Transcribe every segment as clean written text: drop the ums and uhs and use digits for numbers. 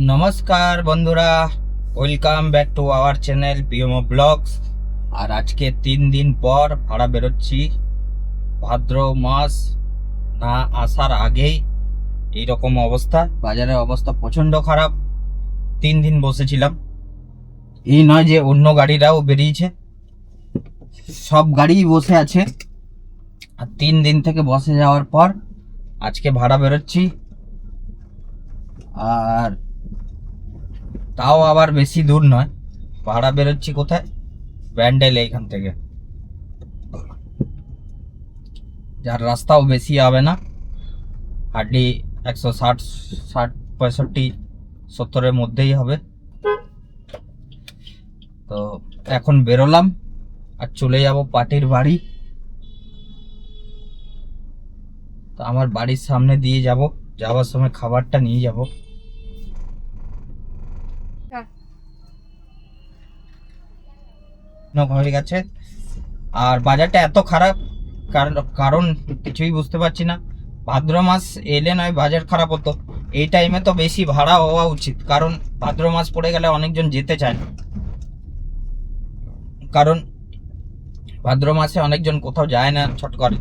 নমস্কার বন্ধুরা, welcome back to our channel PMO blogs. আর আজকে 3 দিন পর ভাড়া বেরোচ্ছি। ভাদ্র মাস না আসার আগেই এইরকম অবস্থা, বাজারের অবস্থা প্রচণ্ড খারাপ। 3 দিন বসেছিলাম, এই নয় যে অন্য গাড়িরাও বেরিয়েছে, সব গাড়িই বসে আছে। আর 3 দিন থেকে বসে যাওয়ার পর আজকে ভাড়া বেরোচ্ছি। আর তাও আবার বেশি দূর নয়, ভাড়া বেরোচ্ছি কোথায়? ব্যান্ডেল। এইখান থেকে যার রাস্তাও বেশি হবে না, হার্ডলি 160, 60, 65, 70-এর মধ্যেই হবে। তো এখন বেরোলাম আর চলে যাব পাটির বাড়ি। তো আমার বাড়ির সামনে দিয়ে যাব, যাওয়ার সময় খাবারটা নিয়ে যাব। হয়ে গেছে। আর বাজারটা এত খারাপ, কারণ কিছুই বুঝতে পারছি না। ভাদ্র মাস এলে নয় বাজার খারাপ হতো, এই টাইমে তো বেশি ভাড়া হওয়া উচিত, কারণ ভাদ্র মাস পড়ে গেলে অনেকজন যেতে চায় না। কারণ ভাদ্র মাসে অনেকজন কোথাও যায় না ছট করে,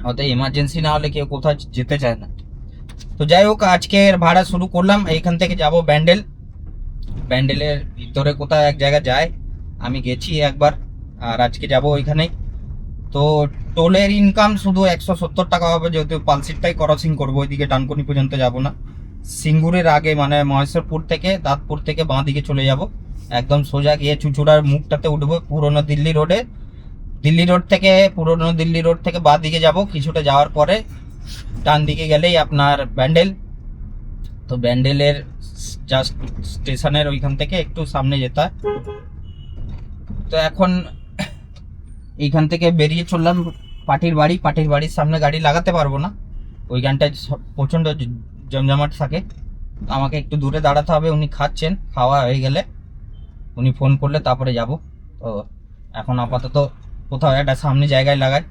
হয়তো এমার্জেন্সি না হলে কেউ কোথাও যেতে চায় না। তো যাই হোক, আজকের ভাড়া শুরু করলাম। এইখান থেকে যাব ব্যান্ডেল। ব্যান্ডেলের ভিতরে কোথাও এক জায়গা যায়, আমি গেছি একবার, আর আজকে যাব ওইখানে। তো টোলের ইনকাম শুধু 170 টাকা হবে, যেহেতু পালসিটটাই ক্রসিং করবো, ওইদিকে ডানকুনি পর্যন্ত যাব না। সিঙ্গুরের আগে মানে মহেশ্বরপুর থেকে, দাঁতপুর থেকে বাঁ দিকে চলে যাব, একদম সোজা গিয়ে চুচুড়ার মুখটাতে উঠবো পুরনো দিল্লি রোডে। পুরনো দিল্লি রোড থেকে বাঁ দিকে যাব, কিছুটা যাওয়ার পরে ডান দিকে গেলেই আপনার ব্যান্ডেল। তো ব্যান্ডেলের জাস্ট স্টেশনের ওইখান থেকে একটু সামনে যেতে হয়। তো এখন এইখান থেকে বেরিয়ে চললাম পাটির বাড়ি। পাটির বাড়ির সামনে গাড়ি লাগাতে পারবো না, ওইখানটায় প্রচণ্ড জমজমাট থাকে। আমাকে একটু দূরে দাঁড়াতে হবে, উনি খাচ্ছেন, খাওয়া হয়ে গেলে উনি ফোন করলে তারপরে যাব। তো এখন আপাতত কোথাও একটা সামনে জায়গায় লাগাই।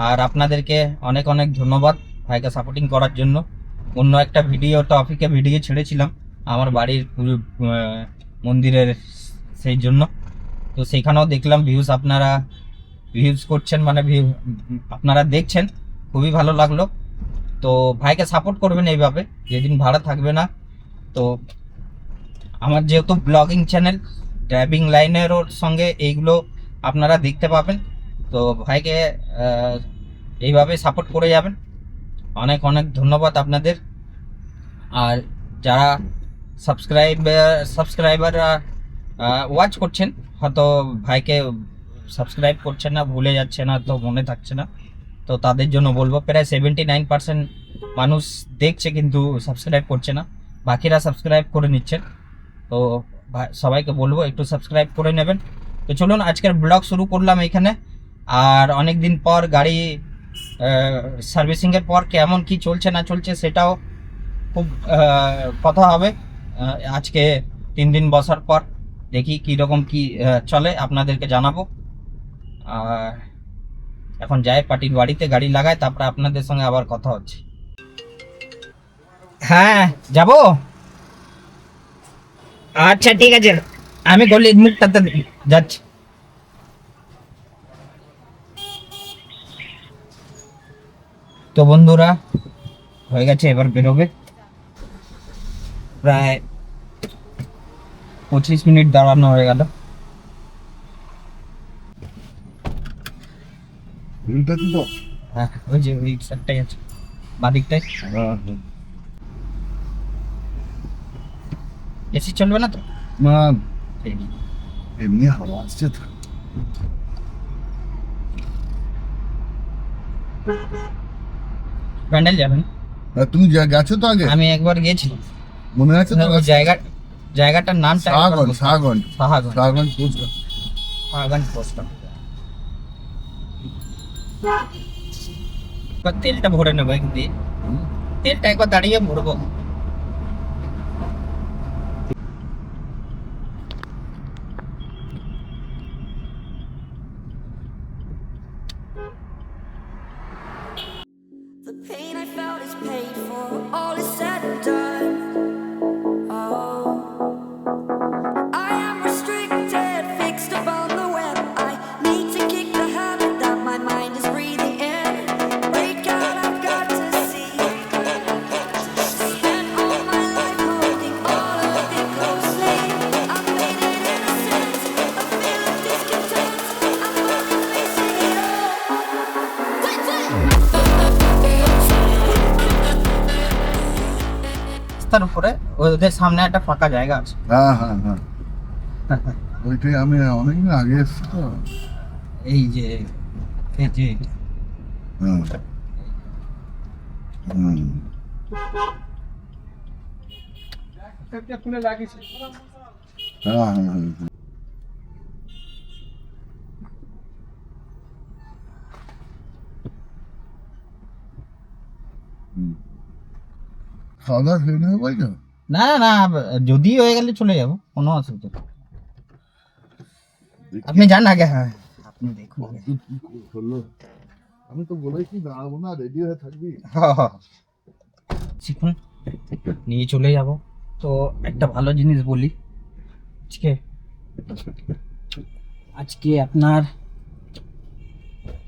আর আপনাদেরকে অনেক অনেক ধন্যবাদ ভাইকে সাপোর্টিং করার জন্য। অন্য একটা টপিকে ভিডিও ছেড়েছিলাম আমার বাড়ির মন্দিরের, সেই জন্য। তো সেইখানেও দেখলাম ভিউজ করছেন, মানে আপনারা দেখছেন, খুবই ভালো লাগলো। তো ভাইকে সাপোর্ট করবেন এইভাবে, যেদিন ভাড়া থাকবে না। তো আমার যেহেতু ব্লগিং চ্যানেল, ড্রাইভিং লাইনের সঙ্গে এইগুলো আপনারা দেখতে পাবেন। তো ভাইকে এইভাবে সাপোর্ট করে যাবেন। অনেক অনেক ধন্যবাদ আপনাদের। আর যারা সাবস্ক্রাইবাররা ওয়াচ করছেন, হয়তো ভাইকে সাবস্ক্রাইব করছেন না, ভুলে যাচ্ছে না, তো মনে থাকছে না, তো তাদের জন্য বলবো প্রায় 79% মানুষ দেখছে কিন্তু সাবস্ক্রাইব করছে না, বাকিরা সাবস্ক্রাইব করে নিচ্ছেন। তো সবাইকে বলবো একটু সাবস্ক্রাইব করে নেবেন। তো চলুন আজকের ব্লগ শুরু করলাম এইখানে। আর অনেক দিন পর গাড়ি সার্ভিসিংয়ের পর কেমন কি চলছে না চলছে সেটাও খুব কথা হবে। আজকে 3 দিন বসার পর দেখি কীরকম কি চলে, আপনাদেরকে জানাবো। আর এখন যাই পার্টির বাড়িতে, গাড়ি লাগাই, তারপরে আপনাদের সঙ্গে আবার কথা হচ্ছে। হ্যাঁ যাব, আচ্ছা ঠিক আছে, আমি গলির মুখটাতে যাচ্ছি। তো বন্ধুরা হয়ে গেছে, এবার বেরোবে। প্রায় 25 মিনিট দাঁড়ানো হয়ে গেল। হ্যাঁ ওই যে ওই সাইডটাই আছে, বাদিকটাই। এসি চলবে না তো? না, ঠিক। এমনি হাওয়া আসছে তো। ব্যান্ডেল যাবেন? তুমি গেছো তো আগে? আমি একবার গিয়েছিলাম, মনে আছে তো? ওই জায়গাটার নামটা শাহগঞ্জ শাহগঞ্জ পোস্ট। শাহগঞ্জ পোস্ট। এবার তেলটা ভরে নেবো এখান দিয়ে, তেলটা একবার দাঁড়িয়ে ভরবো। The pain I felt is paid for, all is said and done. রাস্তার উপরে, ওদের সামনে একটা ফাঁকা জায়গা আছে। হ্যাঁ হ্যাঁ হ্যাঁ, ওইটাই আমি অনেকদিন আগে এসেছি তো। এই যে এই যে হুম হুম। হ্যাঁ হ্যাঁ হ্যাঁ হ্যাঁ। হুম। খাওয়া দাওয়া হয়ে নেবে বলছো? না না, যদি হয়ে গেলে চলে যাবো, কোনো অসুবিধা নেই। আপনি যান আগে, হ্যাঁ আপনি দেখুন আগে। কি করলো? আমি তো বলেছি দাঁড়াবো না, রেডি হয়ে থাকবি। শিখুন, নিয়ে চলে যাব। তো একটা ভালো জিনিস বলি, আজকে আজকে আপনার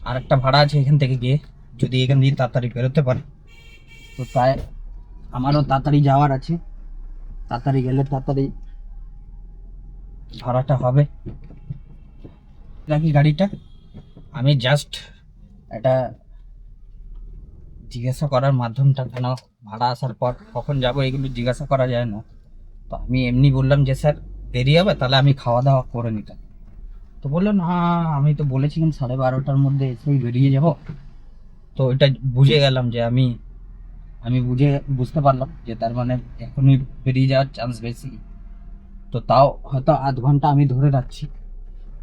আর একটা ভাড়া আছে এখান থেকে গিয়ে, যদি এখান দিয়ে তাড়াতাড়ি বেরোতে পারে তো তাই আমারও তাড়াতাড়ি যাওয়ার আছে, তাড়াতাড়ি গেলে তাড়াতাড়ি ভাড়াটা হবে। রাখি গাড়িটা, আমি জাস্ট এটা জিজ্ঞাসা করার মাধ্যমটা, কেন ভাড়া আসার পর কখন যাব এগুলো জিজ্ঞাসা করা যায় না। তো আমি এমনি বললাম যে স্যার দেরি হবে, তাহলে আমি খাওয়া দাওয়া করে নিতাম। তো বললো না, আমি তো বলেছিলাম 12:30টার মধ্যে এসেই বেরিয়ে যাব। তো এটা বুঝে গেলাম যে আমি বুঝতে পারলাম যে তার মানে এখনই বেরিয়ে যাওয়ার চান্স বেশি। তো তাও হয়তো আধ ঘন্টা আমি ধরে রাখছি,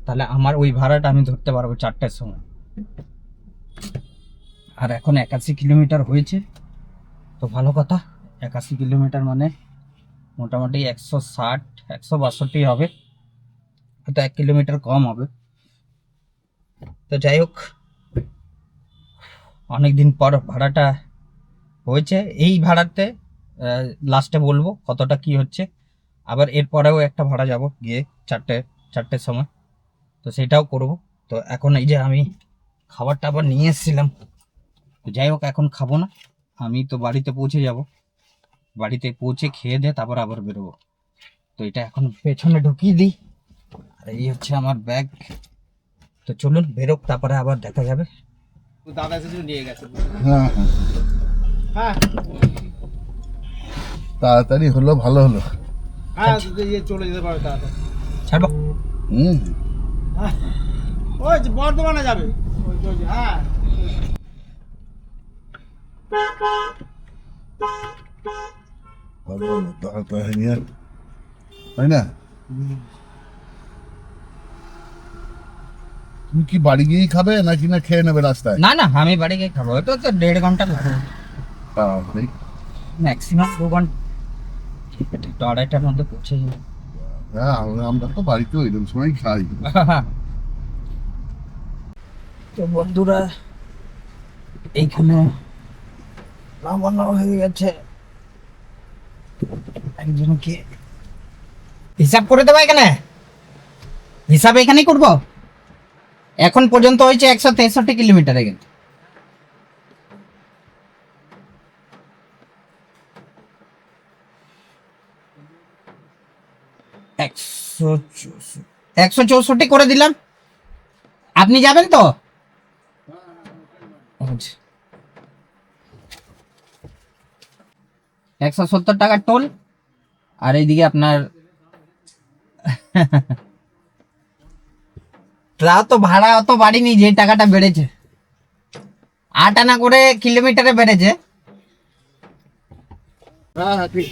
তাহলে আমার ওই ভাড়াটা আমি ধরতে পারবো 4টার সময়। আর এখন 81 কিলোমিটার হয়েছে, তো ভালো কথা। 81 কিলোমিটার মানে মোটামুটি 160 162 হবে, হয়তো 1 কিলোমিটার কম হবে। তো যাই হোক, অনেকদিন পর ভাড়াটা হয়েছে। এই ভাড়াতে লাস্টে বলবো কতটা কি হচ্ছে। আবার এরপরেও একটা ভাড়া যাব গিয়ে 4টের সময়, তো সেটাও করব। তো এখন এই যে আমি খাবারটা আবার নিয়ে এসেছিলাম, তো যাই হোক এখন খাবো না, আমি তো বাড়িতে পৌঁছে যাব। বাড়িতে পৌঁছে খেয়ে দিয়ে তারপর আবার বেরোবো। তো এটা এখন পেছনে ঢুকিয়ে দিই, আর এই হচ্ছে আমার ব্যাগ। তো চলুন বেরোক, তারপরে আবার দেখা যাবে। দাদা এসে নিয়ে গেছে। হ্যাঁ হ্যাঁ, হ্যাঁ তাড়াতাড়ি হলো, ভালো হলো। হ্যাঁ, চলে যেতে পারে তাড়াতাড়ি। ছাড়বো। হুম। ওই যে বর্ধমানে যাবে। হ্যাঁ, ভালো হলো, তাড়াতাড়ি নিয়ে, তাই না? তুমি কি বাড়ি গিয়েই খাবে নাকি না খেয়ে নেবে রাস্তায়? না না, আমি বাড়ি গিয়ে খাবো। তো 1.5 ঘন্টা লাগবে, তাড়াতাড়ি। ম্যাক্সিমাম 2 ঘন্টা, তো 2:30টার মধ্যে পৌঁছে যাবো। হ্যাঁ, আমরা তো বাড়িতে ওইরকম সময় খাই। তো বন্ধুরা, এইখানে নামানো হয়ে গেছে। একজনকে হিসাব করে দেবো, এখানে হিসাব এখানেই করবো। এখন পর্যন্ত হয়েছে 163 কিলোমিটারে, কিন্তু একশো 164 করে দিলাম। আপনি যাবেন তো? আচ্ছা, 170 টাকার টোল। আর এইদিকে আপনার তা তো ভাড়া অত বাড়িনি, যে টাকাটা বেড়েছে 8 আনা করে কিলোমিটারে বেড়েছে। হ্যাঁ হ্যাঁ, ঠিক।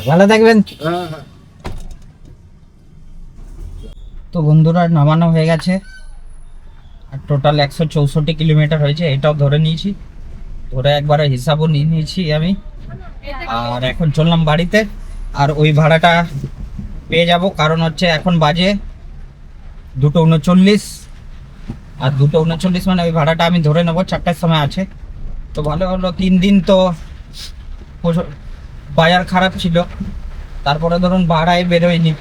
ভালো থাকবেন। হ্যাঁ হ্যাঁ। তো বন্ধুরা, নামানো হয়ে গেছে, আর টোটাল 164 কিলোমিটার হয়েছে, এটাও ধরে নিয়েছি। ধরে একবারে হিসাবও নিয়ে নিয়েছি আমি। আর এখন চললাম বাড়িতে, আর ওই ভাড়াটা পেয়ে যাব, কারণ হচ্ছে এখন বাজে 2:39, আর 2:39 মানে ওই ভাড়াটা আমি ধরে নেবো 4টার সময় আছে। তো ভালো হলো, 3 দিন তো বাজার খারাপ ছিল, তারপরে ধরুন ভাড়ায় বেরোয়নি,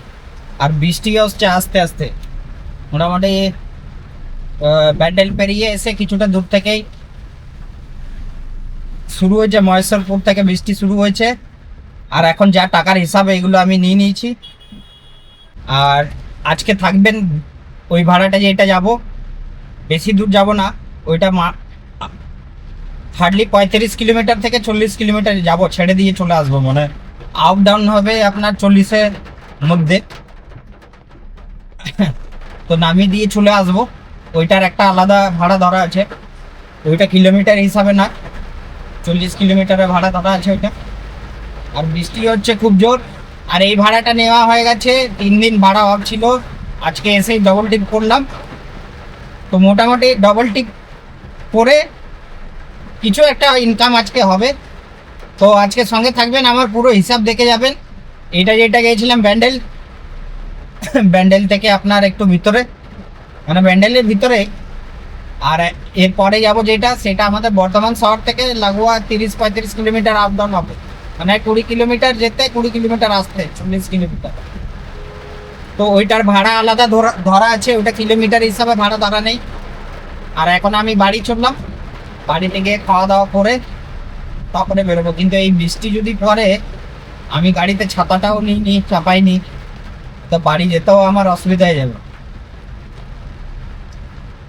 আর বৃষ্টি হচ্ছে আস্তে আস্তে। মোটামুটি ব্যান্ডেল পেরিয়ে এসে কিছুটা দূর থেকেই শুরু হয়েছে, মহেশ্বরপুর থেকে বৃষ্টি শুরু হয়েছে। আর এখন যা টাকার হিসাবে এগুলো আমি নিয়ে নিয়েছি। আর আজকে থাকবেন ওই ভাড়াটা, যেটা যাব বেশি দূর যাব না, ওইটা হার্ডলি 35 কিলোমিটার থেকে 40 কিলোমিটার যাব, ছেড়ে দিয়ে চলে আসবো মনে হয়। আপ ডাউন হবে আপনার 40-এর মধ্যে। তো নামিয়ে দিয়ে চলে আসবো, ওইটার একটা আলাদা ভাড়া ধরা আছে, ওইটা কিলোমিটার হিসাবে না, 40 কিলোমিটারের ভাড়া ধরা আছে ওইটা। আর বৃষ্টি হচ্ছে খুব জোর, আর এই ভাড়াটা নেওয়া হয়ে গেছে 3 দিন ভাড়া অফ ছিল, আজকে এসেই ডবল টিপ করলাম। তো মোটামুটি ডবল টিপ করে কিছু একটা ইনকাম আজকে হবে। তো আজকে সঙ্গে থাকবেন, আমার পুরো হিসাব দেখে যাবেন। এটা যেটা গিয়েছিলাম ব্যান্ডেল, ব্যান্ডেল থেকে আপনার একটু ভিতরে, মানে ব্যান্ডেলের ভিতরে। আর এরপরে যাবো যেটা, সেটা আমাদের বর্ধমান শহর থেকে লাগোয়া 30-35 কিলোমিটার আপ ডাউন হবে, মানে 20 কিলোমিটার যেতে 20 কিলোমিটার আসতে 40 কিলোমিটার। তো ওইটার ভাড়া আলাদা ধরা আছে, ওইটা কিলোমিটার হিসাবে ভাড়া ধরা নেই। আর এখন আমি বাড়ি চললাম, বাড়িতে গিয়ে খাওয়া দাওয়া করে তারপরে বেরোবো। কিন্তু এই বৃষ্টি যদি পড়ে, আমি গাড়িতে ছাতাটাও নিইনি, চাপাইনি, তো বাড়ি যেতেও আমার অসুবিধা হয়ে যাবে।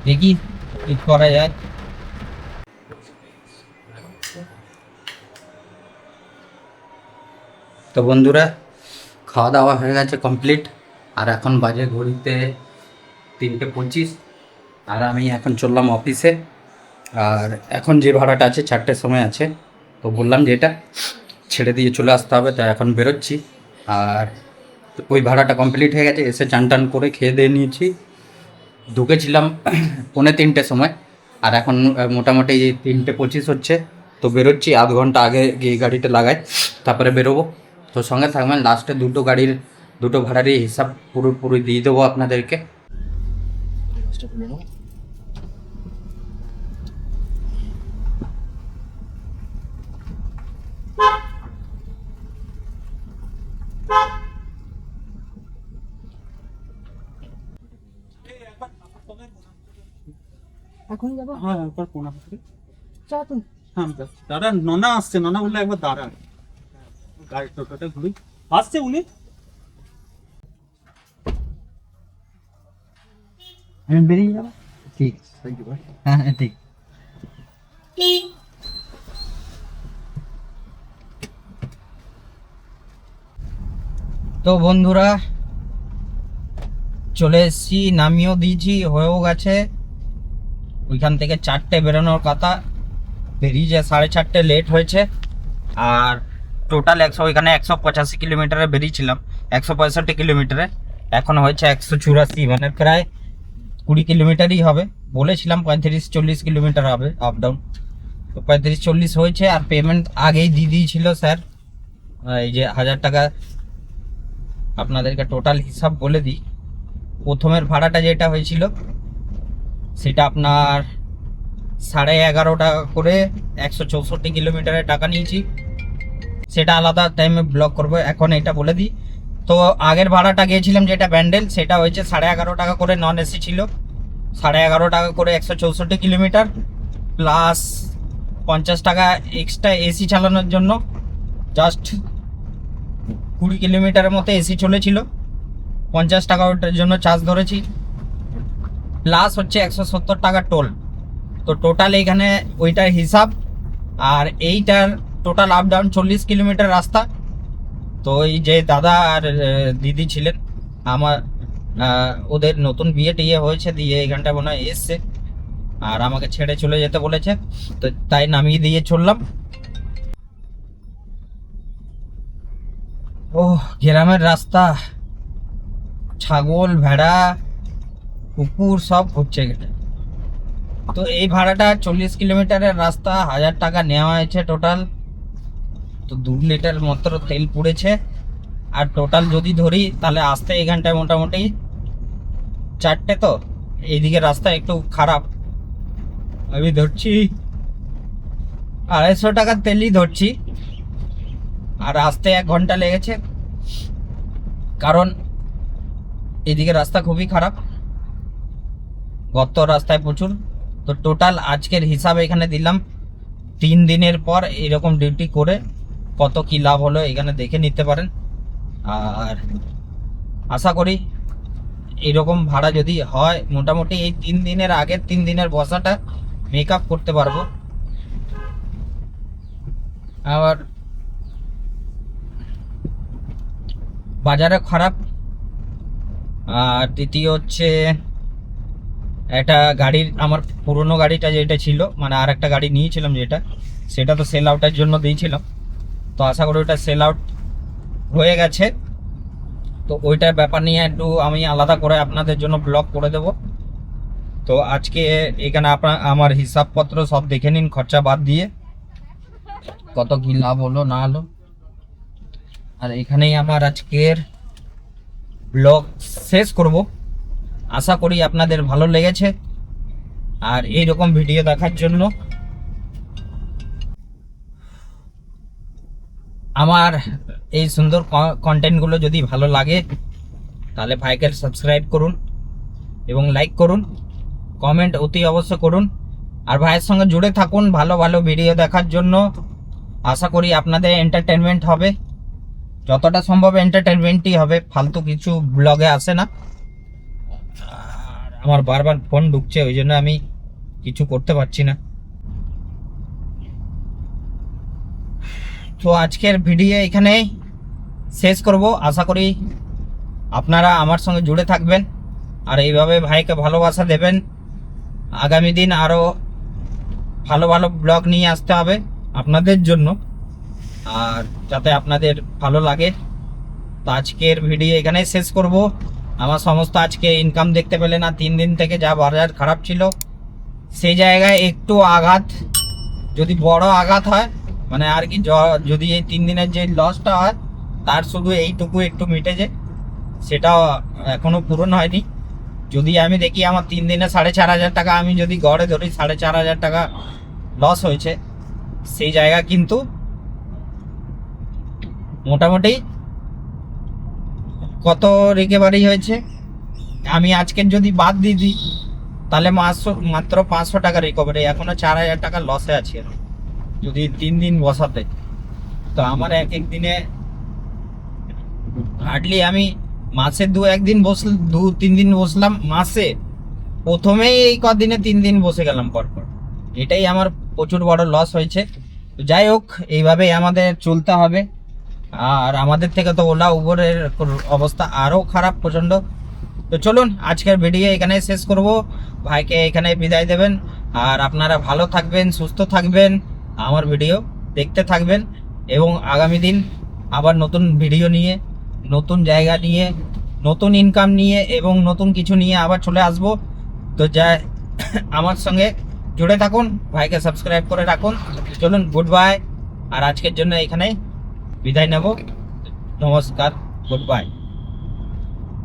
দেখি কি করা যায়। তো বন্ধুরা, খাওয়া দাওয়া হয়ে গেছে কমপ্লিট, আর এখন বাজে ঘড়িতে 3:25, আর আমি এখন চললাম অফিসে। আর এখন যে ভাড়াটা আছে 4টের সময় আছে, তো বললাম যে এটা ছেড়ে দিয়ে চলে আসতে হবে, তো এখন বেরোচ্ছি। আর ওই ভাড়াটা কমপ্লিট হয়ে গেছে, এসে চান টান করে খেয়ে দিয়ে নিয়েছি, ঢুকেছিলাম 2:45 সময়, আর এখন মোটামুটি 3:25 হচ্ছে। তো বেরোচ্ছি, আধ ঘন্টা আগে গিয়ে গাড়িটা লাগাই, তারপরে বেরোবো। তো সঙ্গে থাকবেন, লাস্টে দুটো ভাড়ারই হিসাব পুরোপুরি দিয়ে দেবো আপনাদেরকে। এখন যাবো। হ্যাঁ একবার কোনা থেকে চা তুমি। হ্যাঁ দাদা, ননা আসছে, ননা বললে একবার দাঁড়া, গাড়ি টোটোটা ঘুরি, আসছে উনি। আমি বেরিয়ে যাবো। ঠিক, হ্যাঁ হ্যাঁ ঠিক। তো বন্ধুরা, চলে এসেছি, নামিয়েও দিয়েছি, হয়েও গেছে। ওইখান থেকে 4টে বেরোনোর কথা, বেরিয়ে 4:30 লেট হয়েছে। আর টোটাল ওইখানে 185 কিলোমিটারে বেরিয়েছিলাম, 165 কিলোমিটারে, এখন হয়েছে 184, মানে প্রায় 20 কিলোমিটারই হবে। বলেছিলাম 35-40 কিলোমিটার হবে আপ ডাউন, তো 35-40 হয়েছে। আর পেমেন্ট আগেই দিয়ে দিয়েছিল স্যার, এই যে 1000 টাকা। আপনাদেরকে টোটাল হিসাব বলে দিই, প্রথমের ভাড়াটা যেটা হয়েছিল সেটা আপনার 11.5 টাকা করে 164 কিলোমিটারের টাকা নিয়েছি, সেটা আলাদা টাইমে ব্লক করবো। এখন এটা বলে দিই, তো আগের ভাড়াটা গিয়েছিলাম যেটা ব্যান্ডেল, সেটা হয়েছে 11.5 টাকা করে, নন এসি ছিল। 11.5 টাকা করে 164 কিলোমিটার, প্লাস 50 টাকা এক্সট্রা এসি চালানোর জন্য। জাস্ট 20 কিলোমিটারের মতো এসি চলেছিল, 50 টাকা ওটার জন্য চার্জ ধরেছি, প্লাস হচ্ছে 170 টাকা টোল। তো টোটাল এইখানে ওইটার হিসাব। আর এইটার টোটাল আপ ডাউন 40 কিলোমিটার রাস্তা। তো এই যে দাদা আর দিদি ছিলেন আমার, ওদের নতুন বিয়ে টিয়ে হয়েছে, দিয়ে এইখানটা মনে হয় এসছে, আর আমাকে ছেড়ে চলে যেতে বলেছে, তো তাই নামিয়ে দিয়ে চললাম। ও গ্রামের রাস্তা, ছাগল ভেড়া কুকুর সব ঘুরছে গেটে। তো এই ভাড়াটা 40 কিলোমিটারের রাস্তা, 1000 টাকা নেওয়া হয়েছে টোটাল। তো 2 লিটার মাত্র তেল পুড়েছে। আর টোটাল যদি ধরি তাহলে আসতে এখানটায় মোটামুটি 4টে। তো এইদিকে রাস্তা একটু খারাপ, আমি ধরছি 250 টাকার তেলই ধরছি, আর আসতে 1 ঘন্টা লেগেছে, কারণ এদিকে রাস্তা খুবই খারাপ, গর্ত রাস্তায় প্রচুর। তো টোটাল আজকের হিসাব এখানে দিলাম, 3 দিনের পর এরকম ডিউটি করে কত কি লাভ হলো এখানে দেখে নিতে পারেন। আর আশা করি এরকম ভাড়া যদি হয়, মোটামুটি এই 3 দিনের আগের 3 দিনের বসাটা মেক আপ করতে পারবো। আবার বাজারে খারাপ, আর তৃতীয় হচ্ছে একটা গাড়ির, আমার পুরনো গাড়িটা যেটা ছিল, মানে আর একটা গাড়ি নিয়েছিলাম যেটা, সেটা তো সেল আউটের জন্য দিয়েছিলাম, তো আশা করি ওটা সেল আউট হয়ে গেছে। তো ওইটার ব্যাপার নিয়ে একটু আমি আলাদা করে আপনাদের জন্য ব্লগ করে দেব। তো আজকে এখানে আমার হিসাবপত্র সব দেখে নিন, খরচা বাদ দিয়ে কত কি লাভ হলো না হলো। আর এখানেই আমার আজকের ব্লগ শেষ করব। আশা করি আপনাদের ভালো লেগেছে, আর এই রকম ভিডিও দেখার জন্য আমার এই সুন্দর কন্টেন্টগুলো যদি ভালো লাগে তাহলে ভাইকে সাবস্ক্রাইব করুন এবং লাইক করুন, কমেন্ট অতি অবশ্য করুন, আর ভাইয়ের সঙ্গে জুড়ে থাকুন ভালো ভালো ভিডিও দেখার জন্য। আশা করি আপনাদের এন্টারটেনমেন্ট হবে, যতটা সম্ভব এন্টারটেনমেন্টই হবে, ফালতু কিছু ব্লগে আসে না। আর আমার বারবার ফোন ঢুকছে, ওই জন্য আমি কিছু করতে পারছি না। তো আজকের ভিডিও এখানে শেষ করব। আশা করি আপনারা আমার সঙ্গে জুড়ে থাকবেন আর এইভাবে ভাইকে ভালোবাসা দেবেন। আগামী দিন আরও ভালো ভালো ব্লগ নিয়ে আসতে হবে আপনাদের জন্য, আর যাতে আপনাদের ভালো লাগে। তো আজকের ভিডিও এখানেই শেষ করব। আমার সমস্ত আজকে ইনকাম দেখতে পেলে না, 3 দিন থেকে যা বাজার খারাপ ছিল, সেই জায়গায় একটু আঘাত, যদি বড় আঘাত হয় মানে আর কি, যদি এই 3 দিনের যে লসটা হয় তার শুধু এইটুকু একটু মিটেছে, সেটাও এখনো পূরণ হয়নি। যদি আমি দেখি আমার 3 দিনে 4,500 টাকা, আমি যদি গড়ে ধরি 4,500 টাকা লস হয়েছে, সেই জায়গা কিন্তু মোটামুটি কত রিকভারি হয়েছে, আমি আজকের যদি বাদ দিয়ে দিই তাহলে মাত্র 500 টাকা রিকভারি, এখনো 4,000 টাকা লসে আছে যদি 3 দিন বসাতে। তো আমার এক এক দিনে হার্ডলি আমি মাসে 2-1 দিন 2-3 দিন বসলাম মাসে, প্রথমেই এই কদিনে 3 দিন বসে গেলাম পরপর, এটাই আমার প্রচুর বড় লস হয়েছে। তো যাই হোক, এইভাবেই আমাদের চলতে হবে। আর আমাদের থেকে তো ওলা উবরের অবস্থা আরও খারাপ প্রচণ্ড। তো চলুন আজকের ভিডিও এখানে শেষ করব, ভাইকে এখানে বিদায় দেবেন, আর আপনারা ভালো থাকবেন, সুস্থ থাকবেন, আমার ভিডিও দেখতে থাকবেন, এবং আগামী দিন আবার নতুন ভিডিও নিয়ে, নতুন জায়গা নিয়ে, নতুন ইনকাম নিয়ে এবং নতুন কিছু নিয়ে আবার চলে আসব। তো আমার সঙ্গে জুড়ে থাকুন, ভাইকে সাবস্ক্রাইব করে রাখুন। চলুন, গুড বাই। আর আজকের জন্য এখানে বিদায় নেব। নমস্কার, গুড বাই।